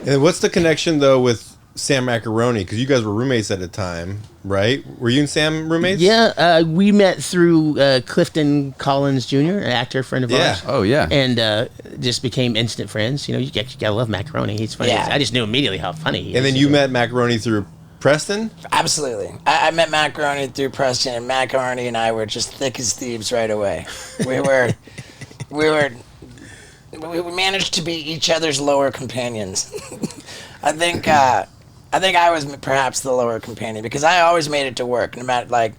And what's the connection though with Sam Macaroni? Because you guys were roommates at the time, right? Were you and Sam roommates? Yeah, we met through Clifton Collins Jr., an actor friend of ours. Oh, yeah. And just became instant friends. You know, you gotta love Macaroni. He's funny. Yeah. I just knew immediately how funny he is. And then you met Macaroni through Preston? Absolutely. I met Macaroni through Preston, and Macaroni and I were just thick as thieves right away. We managed to be each other's lower companions. I think I was perhaps the lower companion because I always made it to work, no matter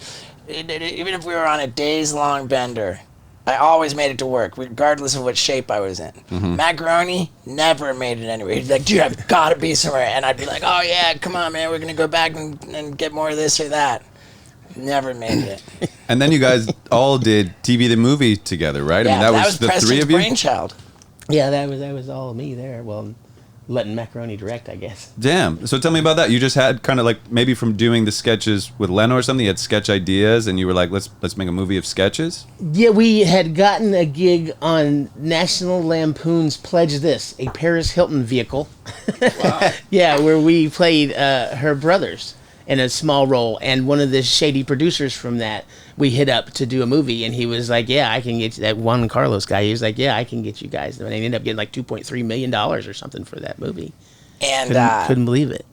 even if we were on a days-long bender. I always made it to work, regardless of what shape I was in. Mm-hmm. Macaroni never made it anywhere. He'd be like, dude, I've got to be somewhere. And I'd be like, oh, yeah, come on, man. We're going to go back and get more of this or that. Never made it. And then you guys all did TV the movie together, right? Yeah, I mean, that was the Preston's three of you? brainchild. Yeah, that was all me there. Well, letting Macaroni direct, I guess. Damn. So tell me about that. You just had kind of like maybe from doing the sketches with Leno or something, you had sketch ideas and you were like, let's make a movie of sketches? Yeah, we had gotten a gig on National Lampoon's Pledge This, a Paris Hilton vehicle. Wow. Yeah, where we played her brothers in a small role, and one of the shady producers from that we hit up to do a movie, and he was like, yeah, I can get you, that Juan Carlos guy, he was like, yeah, I can get you guys. And they ended up getting like $2.3 million or something for that movie. And couldn't believe it.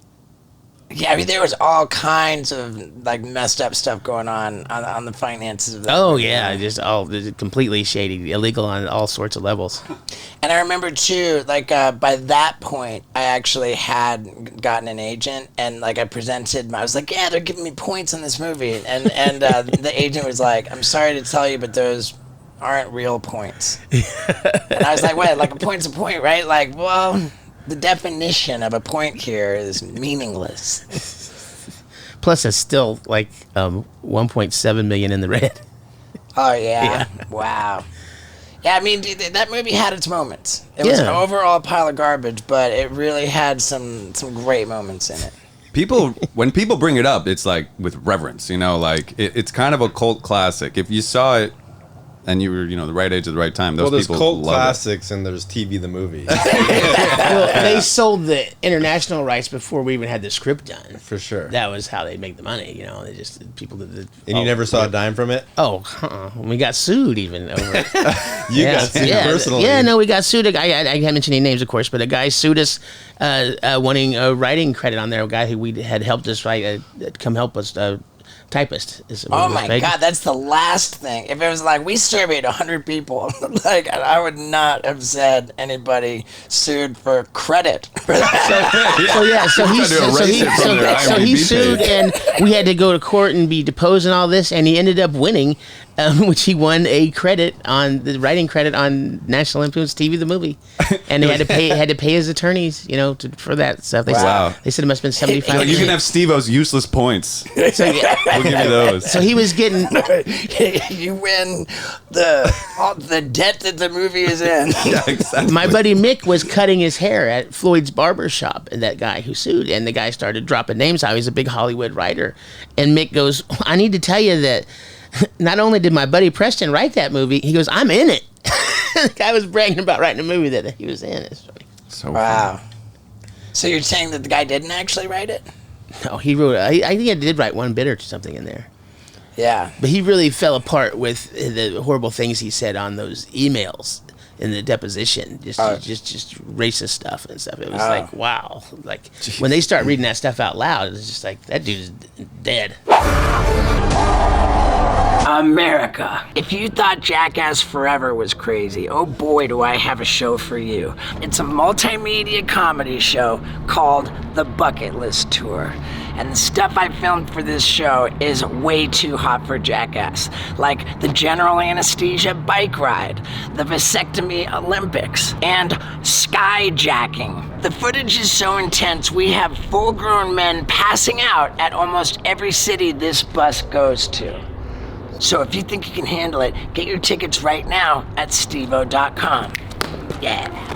Yeah, I mean, there was all kinds of like messed up stuff going on the finances of that. Oh movie. yeah, just all completely shady, illegal on all sorts of levels. And I remember too, like by that point, I actually had gotten an agent, and like I was like, yeah, they're giving me points on this movie, and the agent was like, I'm sorry to tell you, but those aren't real points. And I was like, wait, like a point's a point, right? Like, well, the definition of a point here is meaningless. Plus, it's still like 1.7 million in the red. Oh yeah. Wow. Yeah, I mean, dude, that movie had its moments. It was an overall pile of garbage, but it really had some great moments in it. When people bring it up, it's like with reverence, you know, like it's kind of a cult classic. If you saw it and you were, the right age at the right time, those people cult love classics and there's TV the movie. Well, they sold the international rights before we even had the script done. For sure. That was how they make the money, They just people did the. And you never saw a dime from it? Oh, we got sued even over it. You got sued personally. Yeah, no, we got sued. I can't mention any names, of course, but a guy sued us, wanting a writing credit on there. A guy who we had helped us write, come help us. Typist. Oh my God, that's the last thing. If it was like we surveyed 100 people, like I would not have said anybody sued for credit for that. So he sued, and we had to go to court and be deposed and all this, and he ended up winning, which he won a credit on the writing credit on National Lampoon's TV the movie, and he had to pay his attorneys, for that stuff. They said it must have been $75. You can have Steve-O's useless points. So, we'll give you those. So he was getting. You win the debt that the movie is in. Yeah, exactly. My buddy Mick was cutting his hair at Floyd's barber shop, and that guy who sued, and the guy started dropping names out. He's a big Hollywood writer, and Mick goes, "I need to tell you that not only did my buddy Preston write that movie, he goes, I'm in it." The guy was bragging about writing a movie that he was in. It's funny. So wow. funny. So you're saying that the guy didn't actually write it? No, he wrote. I think he did write one bit or something in there. Yeah. But he really fell apart with the horrible things he said on those emails in the deposition. Just racist stuff and stuff. It was like, wow. Like, jeez. When they start reading that stuff out loud, it's just like, that dude's dead. America. If you thought Jackass Forever was crazy, oh boy, do I have a show for you. It's a multimedia comedy show called The Bucket List Tour. And the stuff I filmed for this show is way too hot for Jackass. Like the General Anesthesia bike ride, the vasectomy Olympics, and skyjacking. The footage is so intense, we have full-grown men passing out at almost every city this bus goes to. So if you think you can handle it, get your tickets right now at stevo.com. Yeah.